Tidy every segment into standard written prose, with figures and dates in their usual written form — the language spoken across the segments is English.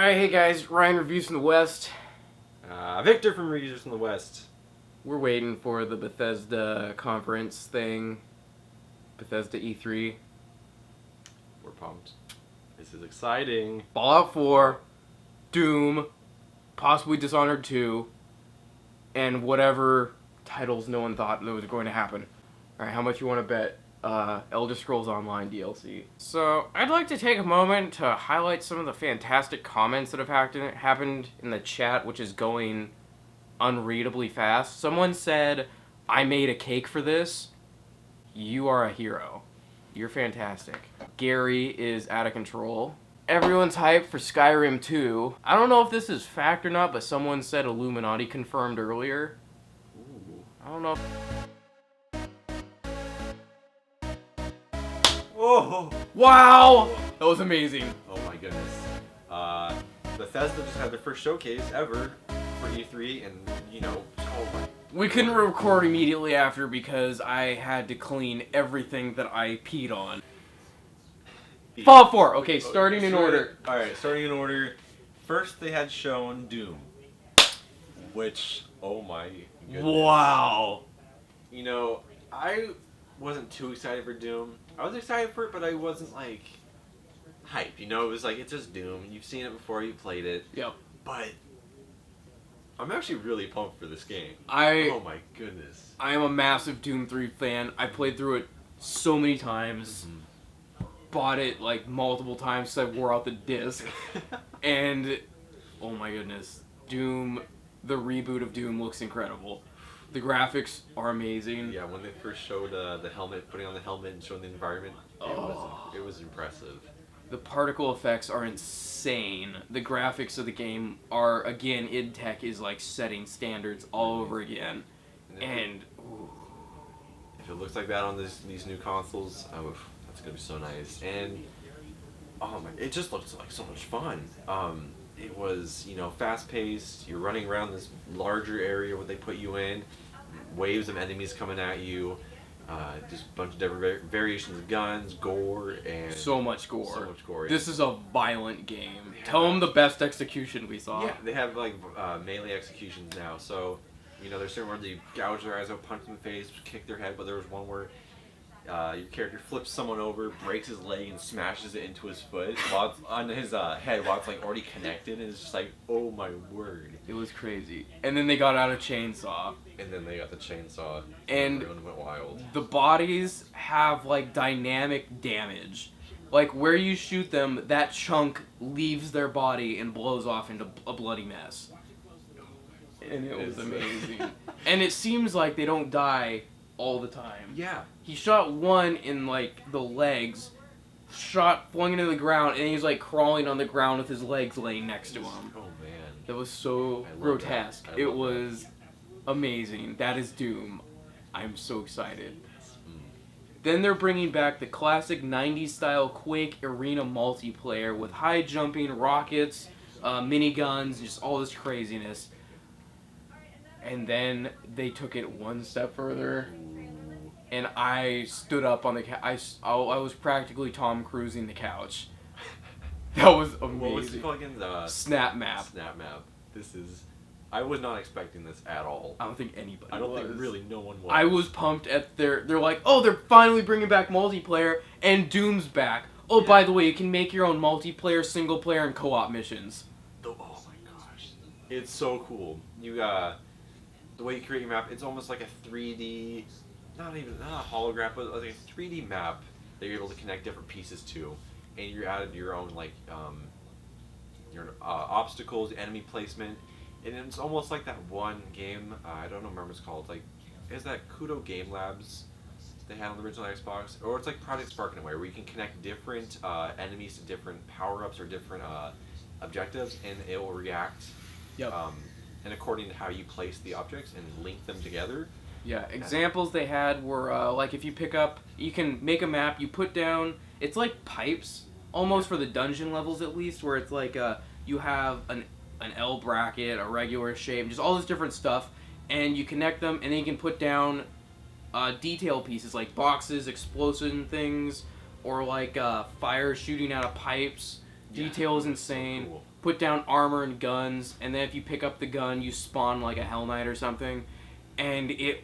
Alright, hey guys, Ryan Reviews from the West. Victor from Reviews from the West. We're waiting for the Bethesda conference thing. Bethesda E3. We're pumped. This is exciting. Fallout 4, Doom, possibly Dishonored 2, and whatever titles no one thought that was going to happen. Alright, how much you want to bet? Elder Scrolls Online DLC. So, I'd like to take a moment to highlight some of the fantastic comments that have happened in the chat, which is going unreadably fast. Someone said, I made a cake for this. You are a hero. You're fantastic. Gary is out of control. Everyone's hyped for Skyrim 2. I don't know if this is fact or not, but someone said Illuminati confirmed earlier. Ooh. I don't know. Oh! Wow! That was amazing. Oh my goodness. Bethesda just had their first showcase ever for E3, and oh my. We couldn't record immediately after because I had to clean everything that I peed on. Fallout 4. Okay, starting in order. Alright, starting in order. First they had shown Doom. Which, oh my goodness. Wow. I wasn't too excited for Doom. I was excited for it, but I wasn't like hype. It was like, it's just Doom. You've seen it before, you played it. Yep. But I'm actually really pumped for this game. Oh my goodness. I am a massive Doom 3 fan. I played through it so many times. Mm-hmm. Bought it like multiple times so I wore out the disc. And oh my goodness. Doom, the reboot of Doom looks incredible. The graphics are amazing. Yeah, when they first showed the helmet, putting on the helmet and showing the environment, it was impressive. The particle effects are insane. The graphics of the game are, again, id Tech is like setting standards all over again. And if it looks like that on these new consoles, that's gonna be so nice. And it just looks like so much fun. It was, fast-paced. You're running around this larger area where they put you in. Waves of enemies coming at you. Just a bunch of different variations of guns, gore, and so much gore. So much gore. This is a violent game. Yeah. Tell them the best execution we saw. Yeah, they have like melee executions now. So, there's certain ones that you gouge their eyes out, punch them in the face, kick their head. But there was one where your character flips someone over, breaks his leg, and smashes it into his foot while it's on his head while it's like already connected, and it's just like, oh my word. It was crazy. And then they got out a chainsaw. And then they got the chainsaw. And everyone went wild. The bodies have like dynamic damage. Like where you shoot them, that chunk leaves their body and blows off into a bloody mess. And it was amazing. And it seems like they don't die all the time. Yeah. He shot one in like the legs, flung into the ground, and he's like crawling on the ground with his legs laying next to him. Oh man. That was so grotesque. It was amazing. That is Doom. I'm so excited. Then they're bringing back the classic 90s style Quake Arena multiplayer with high jumping, rockets, miniguns, just all this craziness. And then they took it one step further. And I stood up on the couch. I was practically Tom Cruising the couch. That was amazing. What was it called again? Snap Map. Snap Map. I was not expecting this at all. I don't think anybody I don't was. think really no one was. I was pumped at they're like, oh, they're finally bringing back multiplayer, and Doom's back. Oh, yeah. By the way, you can make your own multiplayer, single player, and co-op missions. Oh my gosh. It's so cool. The way you create your map, it's almost like a 3D... Not a hologram, but like a 3D map that you're able to connect different pieces to, and you're added your own your obstacles, enemy placement, and it's almost like that one game. I don't remember what it's called. Is that Kudo Game Labs they had on the original Xbox, or it's like Project Spark in a way, where you can connect different enemies to different power-ups or different objectives, and it will react. Yep. And according to how you place the objects and link them together. Yeah, examples they had were, like, if you pick up, you can make a map, you put down, it's like pipes, almost for the dungeon levels at least, where it's like, you have an L bracket, a regular shape, just all this different stuff, and you connect them, and then you can put down detail pieces, like boxes, explosion things, or like fire shooting out of pipes. Detail is insane. So cool. put down armor and guns, and then if you pick up the gun, you spawn like a Hell Knight or something. And it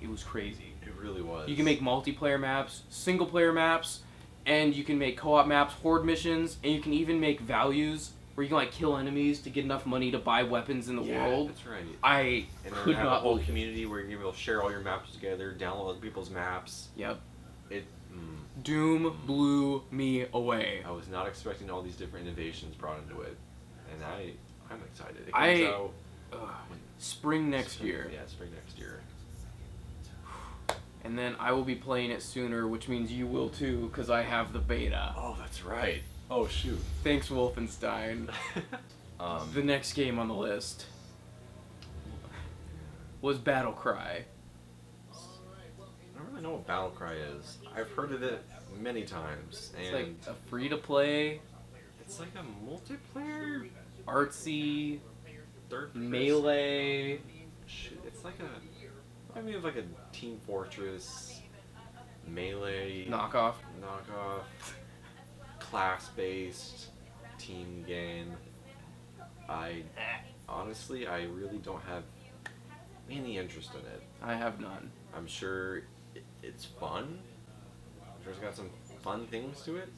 was crazy. It really was. You can make multiplayer maps, single player maps, and you can make co-op maps, horde missions, and you can even make values where you can like kill enemies to get enough money to buy weapons in the world. That's right. I and could have not a whole believe it. community where you're able to share all your maps together, download other people's maps. Yep. Mm, Doom blew me away. I was not expecting all these different innovations brought into it, and I'm excited. It comes out Spring next year. Yeah, spring next year. And then I will be playing it sooner, which means you will too, because I have the beta. Oh, that's right. Oh, shoot. Thanks, Wolfenstein. The next game on the list was Battle Cry. I don't really know what Battle Cry is. I've heard of it many times, It's and like a free-to-play, it's like a multiplayer artsy, third melee. Shit, it's like a, I mean, like a Team Fortress melee Knockoff. class-based team game. Honestly, I really don't have any interest in it. I have none. I'm sure it's fun. I'm sure it's got some fun things to it.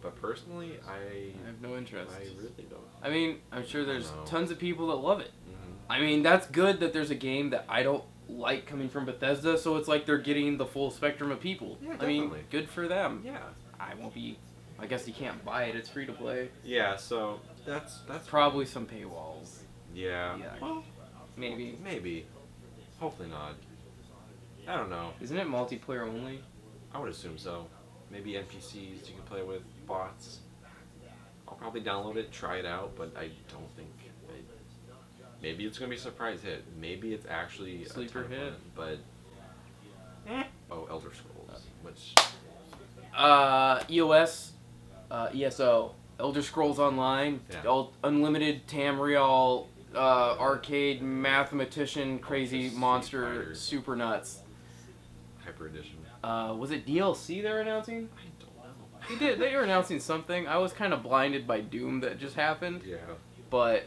But personally, I have no interest. I really don't. I mean, I'm sure there's know. tons of people that love it. Mm-hmm. I mean, that's good that there's a game that I don't like coming from Bethesda, so it's like they're getting the full spectrum of people. Yeah, I mean, definitely. good for them. Yeah. I won't be. I guess you can't buy it. It's free to play. Yeah. So that's Probably some paywalls. Yeah. Yeah. Well, Maybe. maybe. Hopefully not. I don't know. Isn't it multiplayer only? I would assume so. Maybe NPCs you can play with, bots. I'll probably download it, try it out, but I don't think. Maybe it's gonna be a surprise hit. Maybe it's actually Sleeper a ton of hit. fun, but Elder Scrolls, which EOS, ESO, Elder Scrolls Online, Yeah. Unlimited Tamriel, arcade mathematician, crazy Street monster, Fighter. super nuts. Hyper Edition. Was it DLC they're announcing? I don't know. They were announcing something. I was kind of blinded by Doom that just happened, Yeah. but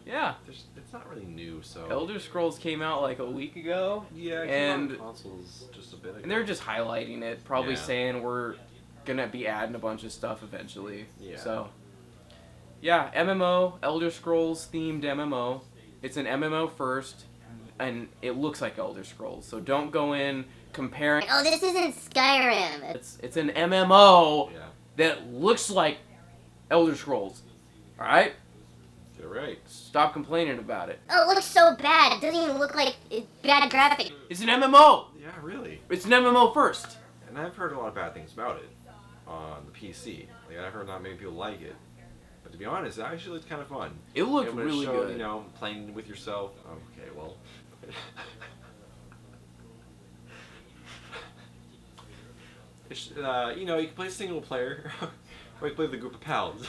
yeah, It's not really new, so. Elder Scrolls came out like a week ago, Yeah, it and came out on consoles just a bit ago. and they're just highlighting it, probably Yeah. saying we're gonna be adding a bunch of stuff eventually. Yeah. So, yeah, MMO, Elder Scrolls themed MMO. It's an MMO first, and it looks like Elder Scrolls. So don't go in comparing. Oh, this isn't Skyrim. It's an MMO Yeah. that looks like Elder Scrolls. All right, Get it right. stop complaining about it. Oh, it looks so bad. It doesn't even look like it's bad graphics. It's an MMO. Yeah, really. It's an MMO first. And I've heard a lot of bad things about it on the PC. Like I've heard not many people like it. But to be honest, it actually looks kind of fun. It looked when it really showed, good. You know, playing with yourself. Okay, well. You know, you can play single player, or you can play with a group of pals.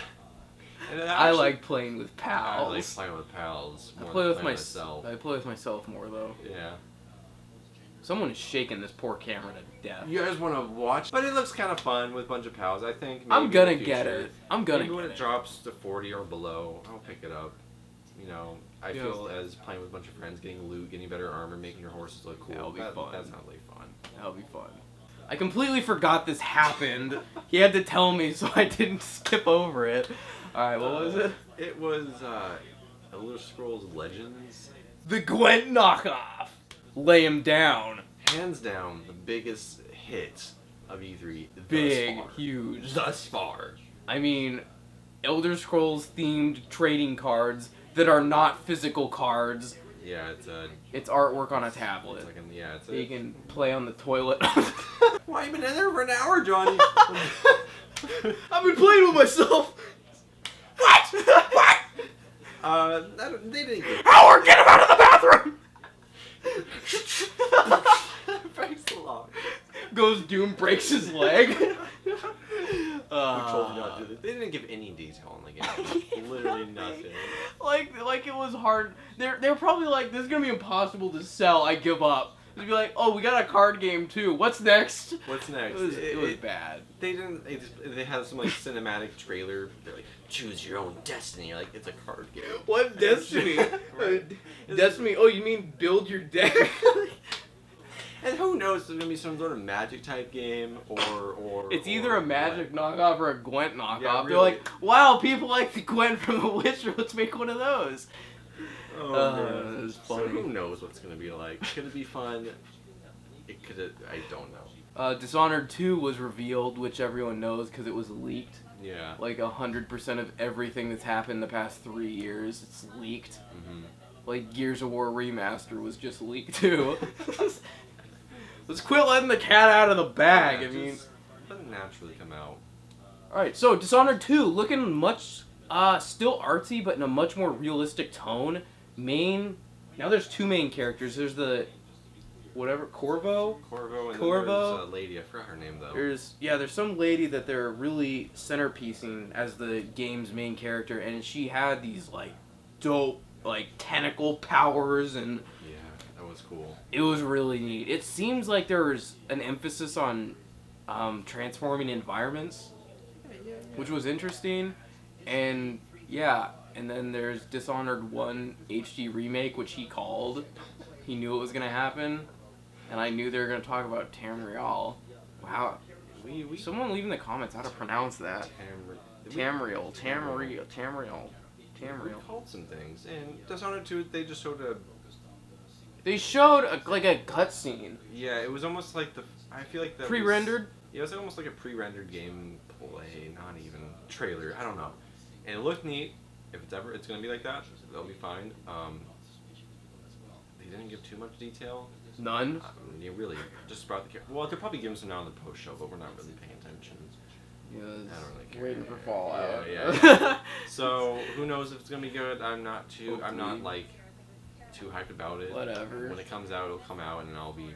And I actually, like playing with I pals. like playing with pals I more play than with playing myself. I play with myself more though. Yeah. Someone is shaking this poor camera to death. You guys want to watch? But it looks kind of fun with a bunch of pals. I think. Maybe I'm gonna in the get future, it. I'm gonna maybe when get it it. drops to 40 or below, I'll pick it up. You know, I Yeah. feel as playing with a bunch of friends, getting loot, getting better armor, making your horses look cool. That'll be fun. That sounds like fun. That'll be fun. I completely forgot this happened. He had to tell me so I didn't skip over it. Alright, what was it? It was Elder Scrolls Legends. The Gwent knockoff! Lay him down. Hands down, the biggest hit of E3 Big, thus far. huge. Thus far. I mean, Elder Scrolls themed trading cards that are not physical cards. Yeah, It's artwork on a tablet. it's like it's that you can play on the toilet. Why you been in there for an hour, Johnny? I've been playing with myself. What? They didn't get Howard, get him out of the bathroom! breaks the lock. Goes Doom, breaks his leg. Who told you not to do this? They didn't give any detail on the game. Literally nothing. Like it was hard. They're probably like, this is gonna be impossible to sell. I give up. Just be like, oh, we got a card game too. What's next? What's next? It was bad. They didn't. They had some like cinematic trailer. They're like, choose your own destiny. You're like, it's a card game. What Destiny? Right. Destiny? Oh, you mean build your deck? And who knows? There's gonna be some sort of magic type game, or It's either a Magic knockoff or a Gwent knockoff. Yeah, They're really. like, wow, people like the Gwent from The Witcher. Let's make one of those. Oh, man. It's So funny. who knows what's gonna be like? Could it be fun? It could. I don't know. Dishonored 2 was revealed, which everyone knows because it was leaked. Yeah. Like 100% of everything that's happened in the past 3 years, it's leaked. Mm-hmm. Like Gears of War Remaster was just leaked too. Let's quit letting the cat out of the bag. I mean, it doesn't naturally come out. all right. So Dishonored 2, looking much, still artsy, but in a much more realistic tone. Now there's 2 main characters. There's the, whatever, Corvo. Corvo and Corvo. then there's a lady. I forgot her name though. There's some lady that they're really centerpiecing as the game's main character, and she had these like dope like tentacle powers, and Yeah, that was cool. it was really neat. It seems like there's an emphasis on transforming environments, which was interesting, and yeah. And then there's Dishonored 1 HD remake, which he called. He knew it was gonna happen. And I knew they were going to talk about Tamriel. Wow. Someone leave in the comments how to pronounce that. Tamriel. We called some things. And Dishonored 2, they just showed a... They showed a cutscene. Yeah, it was almost like I feel like that Pre-rendered? Yeah, it was almost like a pre-rendered gameplay, not even trailer. I don't know. And it looked neat. If it's going to be like that, they'll be fine. They didn't give too much detail. None? You really just brought the character. Well, they'll probably give them some now in the post show, but we're not really paying attention. Yeah, I don't really care. waiting for Fallout. Yeah. So who knows if it's gonna be good? I'm not Hopefully. like too hyped about it. Whatever. When it comes out, it'll come out, and I'll be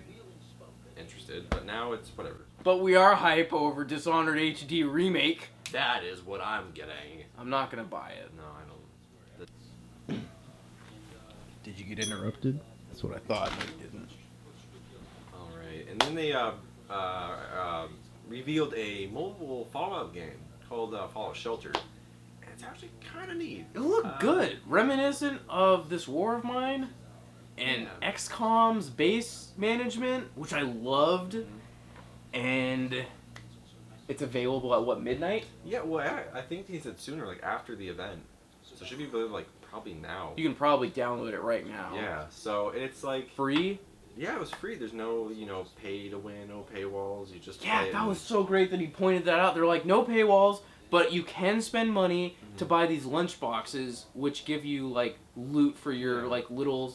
interested. But now it's whatever. But we are hype over Dishonored HD remake. That is what I'm getting. I'm not going to buy it. No, I don't. Did you get interrupted? That's what I thought. No, you didn't. All right, and then they revealed a mobile Fallout game called Fallout Shelter. And it's actually kind of neat. It looked good. Reminiscent of This War of Mine and Yeah. XCOM's base management, which I loved. And it's available at what, midnight? Yeah, well, I think he said sooner, like after the event. So it should be available, like, probably now. You can probably download it right now. Yeah, so it's like... Free? Yeah, it was free. There's no, pay to win, no paywalls. You just Yeah, play it that and- was so great that he pointed that out. They're like, no paywalls, but you can spend money to buy these lunch boxes, which give you, like, loot for your, like, little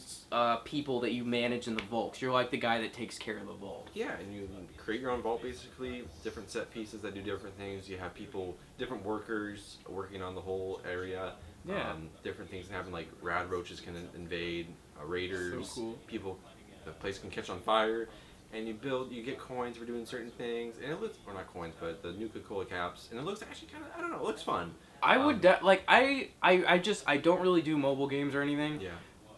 people that you manage in the vaults. You're like the guy that takes care of the vault. Yeah, and you create your own vault, basically. Different set pieces that do different things. You have people, different workers working on the whole area. Yeah. Different things happen, like rad roaches can invade, raiders. So cool. People, the place can catch on fire. And you get coins for doing certain things. And it looks, or not coins, but the Nuka-Cola caps. And it looks actually kind of, I don't know, it looks fun. I would, I don't really do mobile games or anything. Yeah.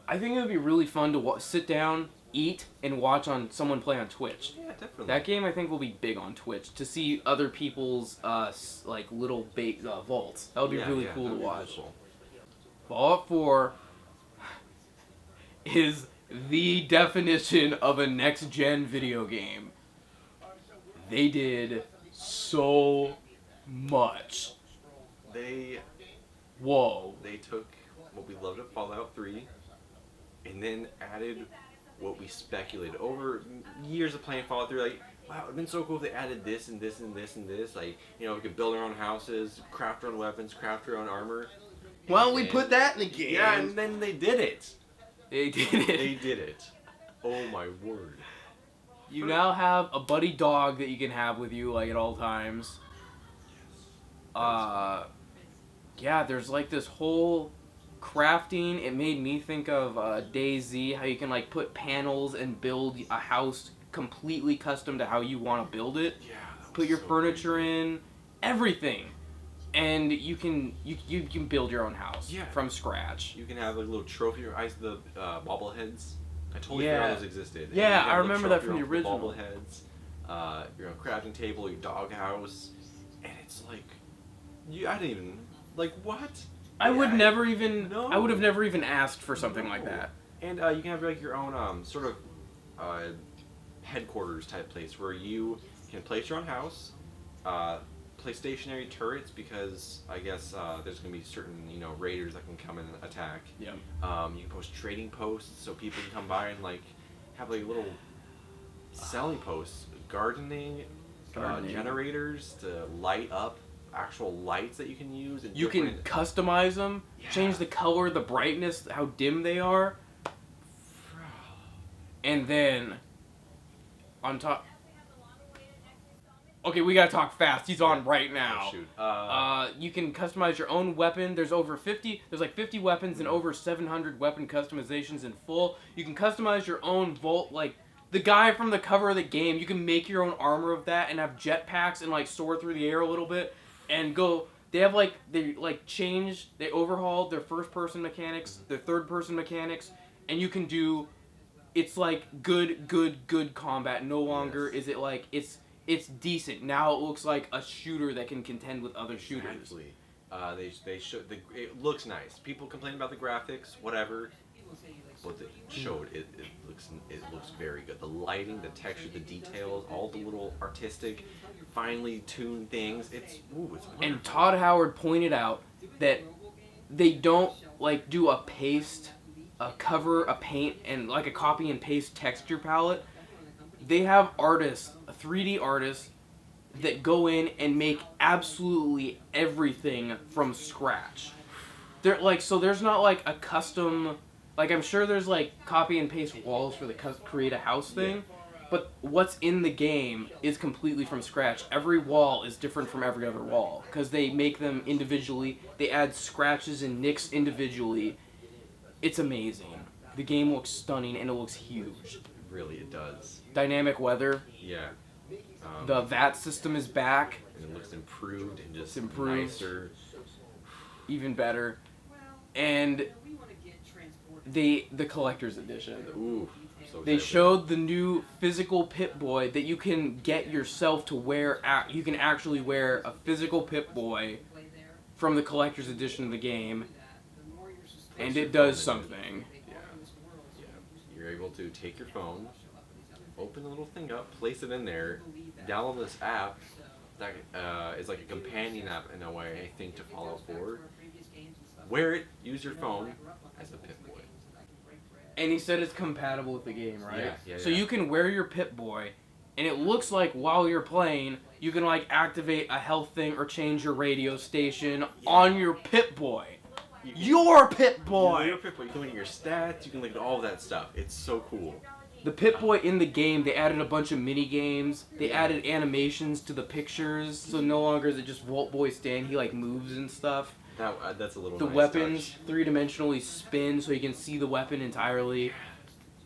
I think it would be really fun to sit down, eat, and watch on someone play on Twitch. Yeah, definitely. That game, I think, will be big on Twitch to see other people's like little vaults. That would be really cool to that'd be watch. cool. Fallout 4 is the definition of a next-gen video game. They did so much. Whoa. They took what we loved at Fallout 3 and then added what we speculated over years of playing Fallout 3. Like, wow, it would have been so cool if they added this and this and this and this. Like, we could build our own houses, craft our own weapons, craft our own armor. Well, we put that in the game. Yeah, and then they did it. They did it. They did it. Oh my word. You now have a buddy dog that you can have with you, like, at all times. Yeah, there's, like, this whole crafting. It made me think of DayZ, how you can, like, put panels and build a house completely custom to how you want to build it. Yeah. Put your furniture in, everything. And you can build your own house from scratch. You can have like little trophy or the bobbleheads. I totally Yeah. forgot those existed. And Yeah, you had I a remember trophy that from room the with original. bobbleheads, your crafting table, your doghouse, and it's like, I didn't even, like, what? I would Yeah, never even. no. I would have never even asked for something like No. that. And you can have like your own sort of headquarters type place where you can place your own house, place stationary turrets because I guess there's going to be certain raiders that can come and attack. Yeah. You can post trading posts so people can come by and like have like little selling posts, gardening. Generators to light up actual lights that you can use. And You can customize them, change the color, the brightness, how dim they are, and then on top. Okay, we gotta talk fast. He's on right now. Oh, shoot. You can customize your own weapon. There's over 50. There's like 50 weapons and over 700 weapon customizations in full. You can customize your own Volt, like the guy from the cover of the game. You can make your own armor of that and have jetpacks and like soar through the air a little bit and go. They have they overhauled their first person mechanics, their third person mechanics, and you can do. It's like good combat. No longer is it like it's decent. Now it looks like a shooter that can contend with other shooters. Exactly. They showed it looks nice. People complain about the graphics, whatever. But they showed it looks very good. The lighting, the texture, the details, all the little artistic, finely tuned things. It's wonderful. And Todd Howard pointed out that they don't like do a paste, a cover, a paint, and like a copy and paste texture palette. They have artists, 3D artists, that go in and make absolutely everything from scratch. They're like, so there's not like a custom, like I'm sure there's like copy and paste walls for the create a house thing, but what's in the game is completely from scratch. Every wall is different from every other wall because they make them individually. They add scratches and nicks individually. It's amazing. The game looks stunning and it looks huge. Really, it does. Dynamic weather. Yeah. The VAT system is back. And it looks improved and just improved. nicer. Even better. And the collector's edition. Ooh. So They showed the new physical Pip-Boy that you can get yourself to wear. You can actually wear a physical Pip-Boy from the collector's edition of the game. And it does something. Yeah. You're able to take your phone, open the little thing up, place it in there, download this app that is like a companion app in a way, I think, to Fallout 4. Wear it, use your phone as a Pip-Boy. And he said it's compatible with the game, right? Yeah. So you can wear your Pip-Boy, and it looks like while you're playing, you can like activate a health thing or change your radio station on your Pip-Boy. Your Pip-Boy! Your Pip-Boy. You can look at your stats, you can look at all that stuff. It's so cool. The Pip-Boy in the game, they added a bunch of mini games. They added animations to the pictures, so no longer is it just Vault Boy stand. He like moves and stuff. That's a little. The nice weapons touch. 3-dimensionally spin, so you can see the weapon entirely.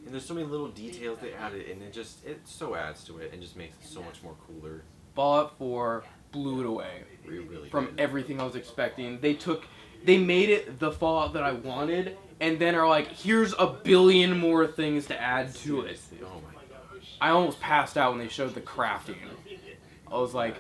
And there's so many little details they added, and it so adds to it, and just makes it so much more cooler. Fallout 4 blew it away Really from did. everything I was expecting. They made it the Fallout that I wanted, and then are like, here's a billion more things to add to it. Oh my gosh. I almost passed out when they showed the crafting. I was like,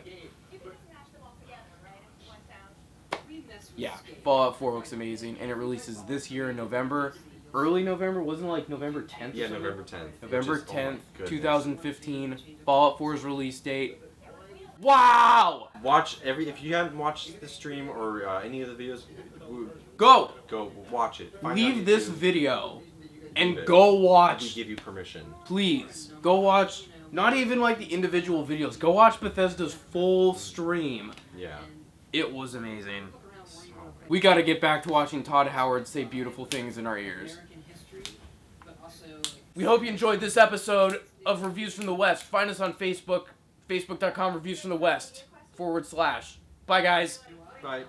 yeah, Fallout 4 looks amazing, and it releases this year in November. Early November? Wasn't it like November 10th? Yeah, November 10th. November Which is- oh my 10th, goodness. 2015. Fallout 4's release date. Wow! Watch if you haven't watched the stream or any of the videos, Go! go watch it. Find Leave out this YouTube. video and it. go We watch. give you permission. Please, go watch. Not even like the individual videos. Go watch Bethesda's full stream. Yeah. It was amazing. We got to get back to watching Todd Howard say beautiful things in our ears. We hope you enjoyed this episode of Reviews from the West. Find us on Facebook, facebook.com/reviewsfromthewest/. Bye, guys. Bye.